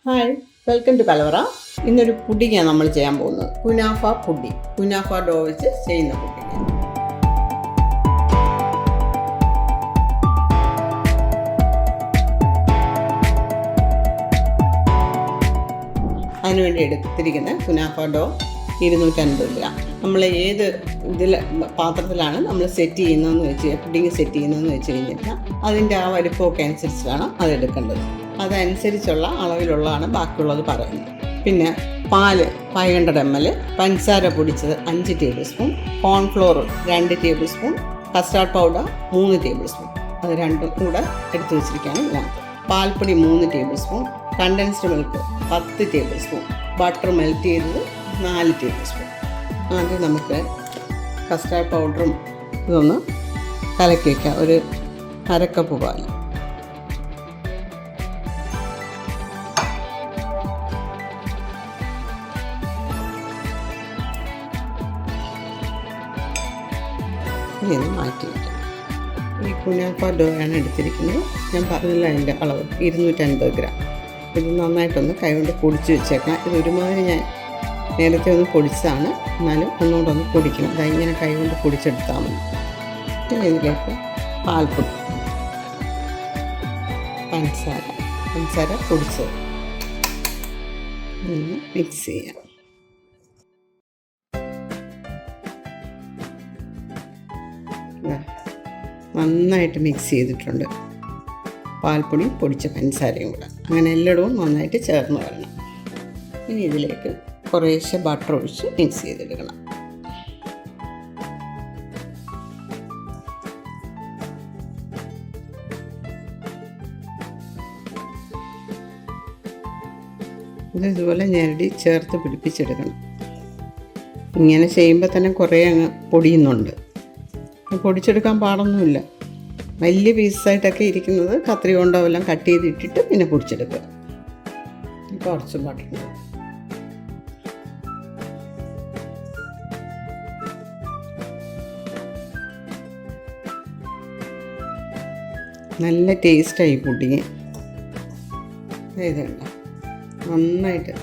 Hi, welcome to കലവറ. ഇന്നൊരു പുഡിങ്ങാണ് നമ്മൾ ചെയ്യാൻ പോകുന്നത്. കുനാഫ പുഡിങ്. കുനാഫ ഡോ വെച്ച് ചെയ്യുന്ന പുഡിങ്. അതിനുവേണ്ടി എടുത്തിരിക്കുന്ന കുനാഫ ഡോ 250 ഗ്രാം. നമ്മൾ ഏത് പാത്രത്തിലാണ് നമ്മൾ സെറ്റ് ചെയ്യുന്നതെന്ന് വെച്ച് പുഡിങ് സെറ്റ് ചെയ്യുന്നതെന്ന് വെച്ച് കഴിഞ്ഞാൽ അതിൻ്റെ ആ വലിപ്പമൊക്കെ അനുസരിച്ച് വേണം അതെടുക്കേണ്ടത്. അതനുസരിച്ചുള്ള അളവിലുള്ളതാണ് ബാക്കിയുള്ളത് പറയുന്നത്. പിന്നെ പാല് 500 ml, പഞ്ചസാര പൊടിച്ചത് 5 table spoon, cornflour 2 table spoon, custard powder 3 table spoon. അത് രണ്ടും കൂടെ എടുത്തു വെച്ചിരിക്കുകയാണ് ഇതിനകത്ത്. പാൽപ്പൊടി 3 table spoon, condensed milk 10 table spoon, butter melt ചെയ്തത് 4 ടേബിൾ സ്പൂൺ. ആദ്യം നമുക്ക് കസ്റ്റാർഡ് പൗഡറും ഇതൊന്ന് കലക്കി വയ്ക്കാം. ഒരു അരക്കപ്പ് പാൽ. ഇങ്ങനെ മാറ്റി വയ്ക്കാം. ഈ കുനാഫ ഡോ ആണ് എടുത്തിരിക്കുന്നത്. ഞാൻ പറഞ്ഞില്ല അതിൻ്റെ അളവ് 250 ഗ്രാം. ഇത് നന്നായിട്ടൊന്ന് കൈകൊണ്ട് പൊടിച്ച് വെച്ചേക്കണം. ഇത് ഒരുമാതിരി ഞാൻ നേരത്തെ ഒന്ന് പൊടിച്ചതാണ്, എന്നാലും ഒന്നുകൂടെ ഒന്ന് പൊടിക്കണം. ഇങ്ങനെ കൈകൊണ്ട് പൊടിച്ചെടുത്താൽ മതി. പിന്നെ ഇതിലേക്ക് പാൽപ്പൊടി, പഞ്ചസാര പൊടിച്ചത് മിക്സ് ചെയ്യാം. നന്നായിട്ട് മിക്സ് ചെയ്തിട്ടുണ്ട്. പാൽപ്പൊടി പൊടിച്ച പഞ്ചസാരയും കൂടെ അങ്ങനെ എല്ലായിടവും നന്നായിട്ട് ചേർന്ന് വരണം. ഇനി ഇതിലേക്ക് കുറേശ്ശെ ബട്ടർ ഒഴിച്ച് മിക്സ് ചെയ്തെടുക്കണം. ഇതുപോലെ ഞെരടി ചേർത്ത് പിടിപ്പിച്ചെടുക്കണം. ഇങ്ങനെ ചെയ്യുമ്പോൾ തന്നെ കുറേ അങ്ങ് പൊടിയുന്നുണ്ട്. പൊടിച്ചെടുക്കാൻ പാടൊന്നുമില്ല. വലിയ പീസായിട്ടൊക്കെ ഇരിക്കുന്നത് കത്രി കൊണ്ടോ എല്ലാം കട്ട് ചെയ്തിട്ടിട്ട് പിന്നെ പൊടിച്ചെടുക്കുക. കുറച്ച് ബട്ടർ നല്ല ടേസ്റ്റായി പുഡിങ്. ഇതുണ്ട്, നന്നായിട്ട്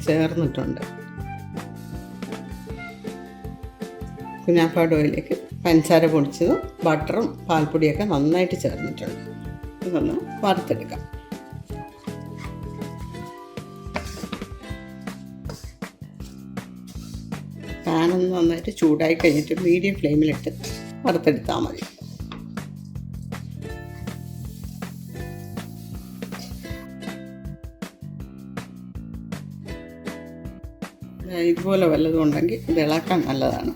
ചേർന്നിട്ടുണ്ട്. കുനാഫ ഡോയിലേക്ക് പഞ്ചസാര പൊടിച്ചതും ബട്ടറും പാൽപ്പൊടിയൊക്കെ നന്നായിട്ട് ചേർന്നിട്ടുണ്ട്. ഇതൊന്ന് വറുത്തെടുക്കാം. പാനൊന്ന് നന്നായിട്ട് ചൂടായി കഴിഞ്ഞിട്ട് മീഡിയം ഫ്ലെയിമിലിട്ട് വറുത്തെടുത്താൽ മതി. ഇതുപോലെ വല്ലതും ഉണ്ടെങ്കിൽ ഇത് ഇളക്കാൻ നല്ലതാണ്.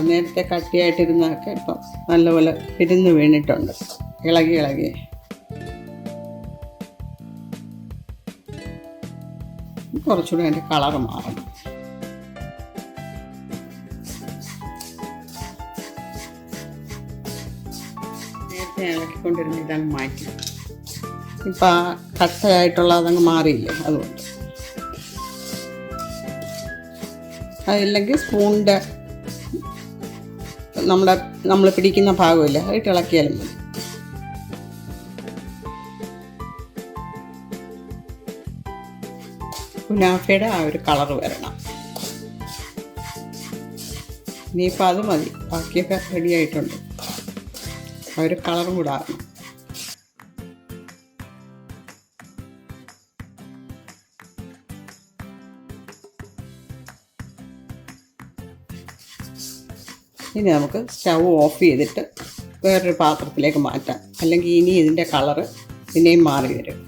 നേരത്തെ കട്ടിയായിട്ടിരുന്നതൊക്കെ ഇപ്പം നല്ലപോലെ പിരിഞ്ഞ് വീണിട്ടുണ്ട്. ഇളകി കുറച്ചുകൂടി അതിൻ്റെ കളറ് മാറണം. നേരത്തെ ഇളക്കിക്കൊണ്ടിരുന്ന ഇതങ്ങ് മാറ്റി. ഇപ്പം ആ കട്ടയായിട്ടുള്ള അതങ്ങ് മാറിയില്ലേ, അതുകൊണ്ട്. അതില്ലെങ്കിൽ സ്പൂണിൻ്റെ നമ്മൾ പിടിക്കുന്ന ഭാഗമില്ല, അതിട്ട് ഇളക്കിയാലും മതി. കുനാഫയുടെ ആ ഒരു കളറ് വരണം. ഇനിയിപ്പോൾ അത് മതി, ബാക്കിയൊക്കെ റെഡി ആയിട്ടുണ്ട്. ആ ഒരു കളറും കൂടെ ആകണം. ഇനി നമുക്ക് സ്റ്റൗ ഓഫ് ചെയ്തിട്ട് വേറൊരു പാത്രത്തിലേക്ക് മാറ്റാം. അല്ലെങ്കിൽ ഇനി ഇതിൻ്റെ കളറ് പിന്നെയും മാറി വരും.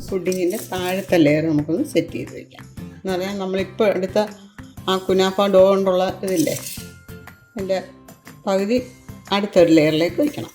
പുഡിങ്ങിൻ്റെ താഴത്തെ ലെയർ നമുക്കൊന്ന് സെറ്റ് ചെയ്ത് വയ്ക്കാം. എന്ന് പറഞ്ഞാൽ നമ്മളിപ്പോൾ എടുത്ത ആ കുനാഫ ഡോ കൊണ്ടുള്ള ഇതില്ലേ, അതിൻ്റെ പകുതി അടുത്തൊരു ലെയറിലേക്ക് വയ്ക്കണം.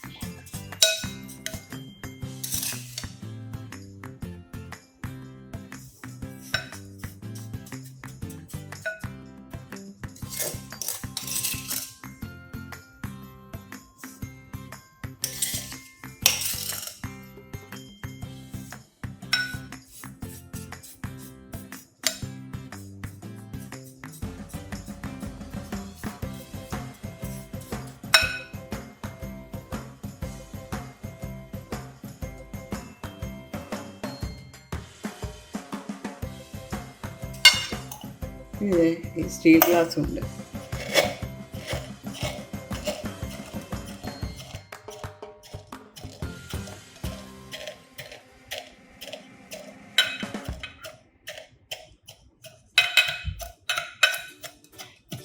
ഇത് ഈ സ്റ്റീൽ ഗ്ലാസ്സും ഉണ്ട്.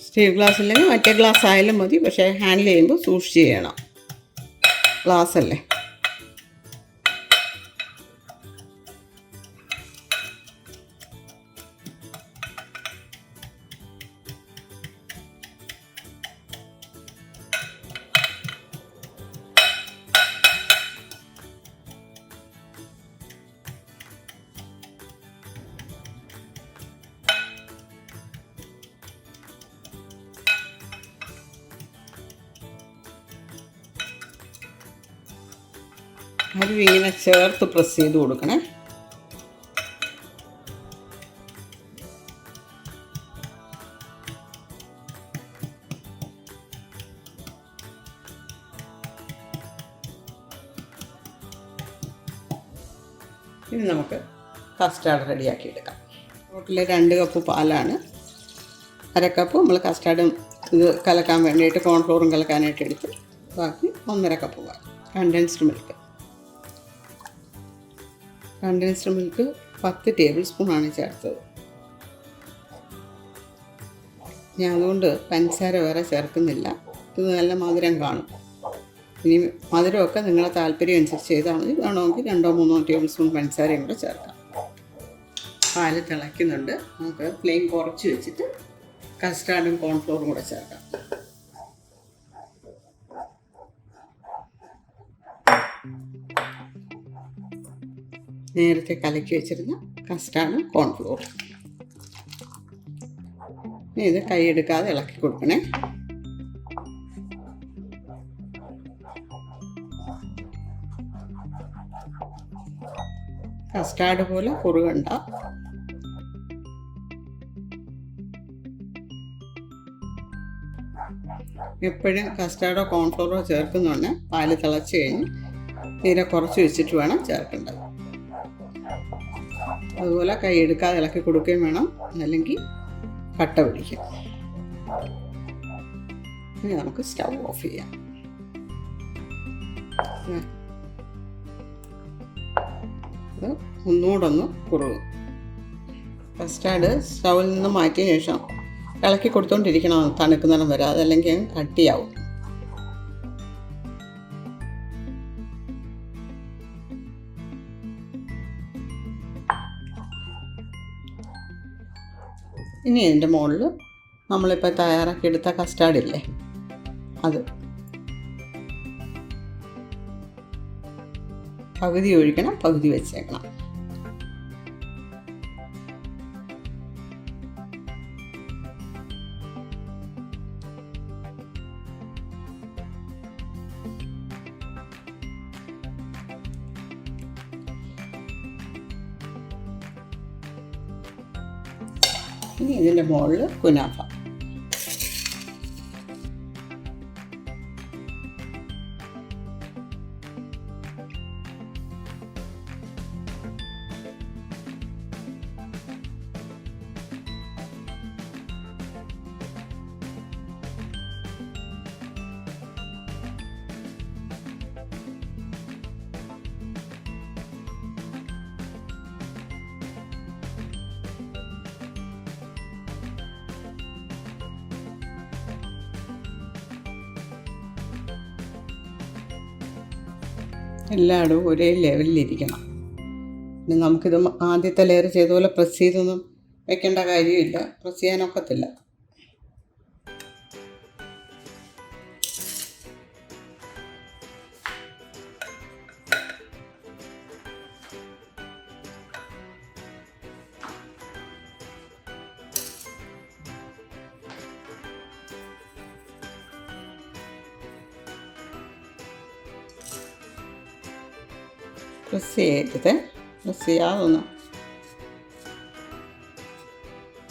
സ്റ്റീൽ ഗ്ലാസ് ഇല്ലെങ്കിൽ മറ്റേ ഗ്ലാസ് ആയാലും മതി, പക്ഷേ ഹാൻഡിൽ ചെയ്യുമ്പോൾ സൂക്ഷിച്ച് ചെയ്യണം, ഗ്ലാസ് അല്ലേ. അതും ഇങ്ങനെ ചേർത്ത് പ്രസ് ചെയ്ത് കൊടുക്കണേ. ഇനി നമുക്ക് കസ്റ്റാർഡ് റെഡിയാക്കി എടുക്കാം. ടോട്ടൽ 2 കപ്പ് പാലാണ്. 1/2 കപ്പ് നമ്മൾ കസ്റ്റാർഡും ഇത് കലക്കാൻ വേണ്ടിയിട്ട് കോൺഫ്ലോറും കലക്കാനായിട്ട് എടുത്ത്, ബാക്കി 1.5 കപ്പ് പാൽ. കണ്ടൻസ്ഡ് മിൽക്ക് 10 ടേബിൾ സ്പൂണാണ് ചേർത്തത്. ഞാൻ അതുകൊണ്ട് പഞ്ചസാര വേറെ ചേർക്കുന്നില്ല, ഇത് നല്ല മധുരം കാണും. ഇനി മധുരമൊക്കെ നിങ്ങളെ താല്പര്യം അനുസരിച്ച് ചെയ്താൽ മതി. വേണമെങ്കിൽ 2-3 ടേബിൾ സ്പൂൺ പഞ്ചസാരയും കൂടെ ചേർക്കാം. പാല് തിളയ്ക്കുന്നുണ്ട്, നമുക്ക് ഫ്ലെയിം കുറച്ച് വെച്ചിട്ട് കസ്റ്റാർഡും കോൺഫ്ലോറും കൂടെ ചേർക്കാം. നേരത്തെ കലക്കി വെച്ചിരുന്ന കസ്റ്റാർഡും കോൺഫ്ലോറും ഇത് കൈയെടുക്കാതെ ഇളക്കി കൊടുക്കണേ. കസ്റ്റാർഡ് പോലെ കുറുകണ്ട. എപ്പോഴും കസ്റ്റാർഡോ കോൺഫ്ലോറോ ചേർക്കുന്നുണ്ട് പാല് തിളച്ച് കഴിഞ്ഞ് തീരെ കുറച്ച് വെച്ചിട്ട് വേണം ചേർക്കേണ്ടത്. അതുപോലെ കൈ എടുക്കാതെ ഇളക്കി കൊടുക്കുകയും വേണം, അല്ലെങ്കിൽ കട്ട പിടിക്കും. ഇനി നമുക്ക് സ്റ്റൗ ഓഫ് ചെയ്യാം. അത് ഒന്നുകൂടെ കുറുകും. കസ്റ്റാർഡ് സ്റ്റൗവിൽ നിന്ന് മാറ്റിയ ശേഷം ഇളക്കി കൊടുത്തുകൊണ്ടിരിക്കണം തണുക്കുന്നിടം വരെ, അതല്ലെങ്കിൽ കട്ടിയാവും. ഇനി ഇതിൻ്റെ മുകളിൽ നമ്മളിപ്പോൾ തയ്യാറാക്കിയെടുത്ത കസ്റ്റാർഡില്ലേ, അത് പകുതി ഒഴിക്കണം, പകുതി വെച്ചേക്കണം. ഇനി ഇതിൻ്റെ മുകളിൽ കുനാഫ. എല്ലായിടവും ഒരേ ലെവലിലിരിക്കണം. പിന്നെ നമുക്കിത് ആദ്യത്തെ ലെയർ ചെയ്ത പോലെ പ്രസ് ചെയ്തൊന്നും വെക്കേണ്ട കാര്യമില്ല, പ്രസ് ചെയ്യാനൊക്കത്തില്ല. പ്രസ് ചെയ്യരുത്, പ്രസ് ചെയ്യാതൊന്നും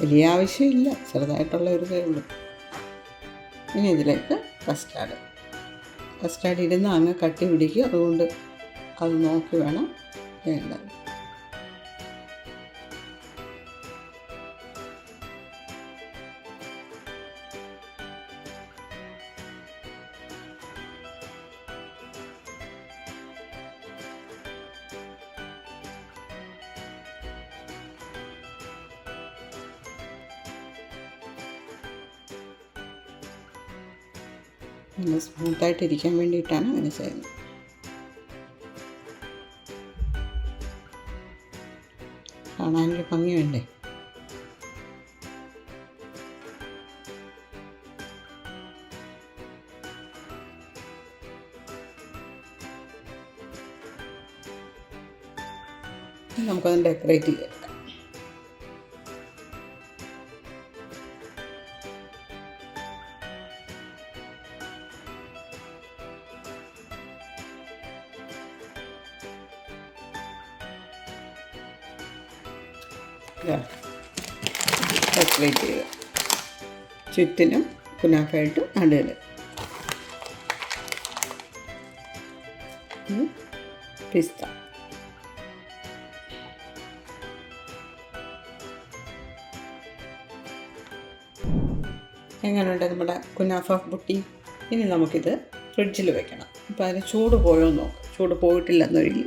വലിയ ആവശ്യമില്ല, ചെറുതായിട്ടുള്ള ഒരു ഇതേ ഉള്ളൂ. ഇനി ഇതിലേക്ക് കസ്റ്റാർഡ് ഇരുന്ന് അങ്ങ് കട്ടി പിടിക്കുക, അതുകൊണ്ട് അത് നോക്കി വേണം വേണ്ടത്. നല്ല സ്മൂത്തായിട്ട് ഇരിക്കാൻ വേണ്ടിയിട്ടാണ് അങ്ങനെ ചെയ്യുന്നത്. കാണാനൊരു ഭംഗി വേണ്ടേ? നമുക്കത് ഡെക്കറേറ്റ് ചെയ്യാം. ഡെക്കറേറ്റ് ചെയ്ത് ചുറ്റിനും കുനാഫായിട്ട് നടുവിൽ പിസ്ത. എങ്ങനെയുണ്ട് നമ്മുടെ കുനാഫ പുട്ടി? ഇനി നമുക്കിത് ഫ്രിഡ്ജിൽ വെക്കണം. അപ്പോൾ അതിന് ചൂട് പോയോ നോക്കാം. ചൂട് പോയിട്ടില്ലെന്നൊഴിൽ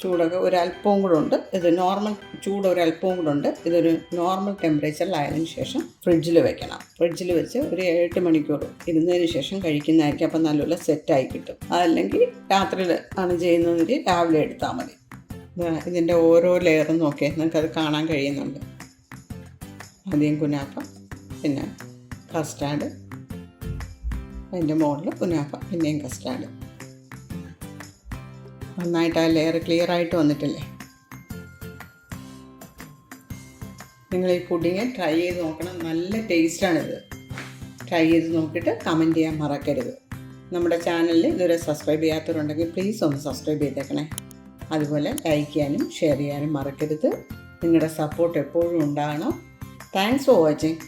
ചൂടൊക്കെ ഒരല്പവും കൂടെ ഉണ്ട്. ഇത് നോർമൽ ചൂട് ഒരല്പവും കൂടെ ഉണ്ട്. ഇതൊരു നോർമൽ ടെമ്പറേച്ചറിലായതിനു ശേഷം ഫ്രിഡ്ജിൽ വെക്കണം. ഫ്രിഡ്ജിൽ വെച്ച് ഒരു 8 മണിക്കൂർ ഇരുന്നതിന് ശേഷം കഴിക്കുന്നതായിരിക്കും. അപ്പം നല്ലപോലെ സെറ്റായി കിട്ടും. അതല്ലെങ്കിൽ രാത്രിയിൽ ആണ് ചെയ്യുന്നതെങ്കിൽ രാവിലെ എടുത്താൽ മതി. ഇതിൻ്റെ ഓരോ ലെയറും നോക്കിയാൽ നിങ്ങൾക്കത് കാണാൻ കഴിയുന്നുണ്ട്. ആദ്യം കുനാഫ, പിന്നെ കസ്റ്റാർഡ്, അതിൻ്റെ മുകളിൽ കുനാഫ, പിന്നെയും കസ്റ്റാർഡ്. നന്നായിട്ട് ആ ലെയർ ക്ലിയർ ആയിട്ട് വന്നിട്ടില്ലേ? നിങ്ങൾ ഈ പുഡിങ് ട്രൈ ചെയ്ത് നോക്കണം. നല്ല ടേസ്റ്റാണിത്. ട്രൈ ചെയ്ത് നോക്കിയിട്ട് കമൻറ്റ് ചെയ്യാൻ മറക്കരുത്. നമ്മുടെ ചാനലിൽ ഇതുവരെ സബ്സ്ക്രൈബ് ചെയ്യാത്തവരുണ്ടെങ്കിൽ പ്ലീസ് ഒന്ന് സബ്സ്ക്രൈബ് ചെയ്തേക്കണേ. അതുപോലെ ലൈക്ക് ചെയ്യാനും ഷെയർ ചെയ്യാനും മറക്കരുത്. നിങ്ങളുടെ സപ്പോർട്ട് എപ്പോഴും ഉണ്ടാകണം. Thanks for watching.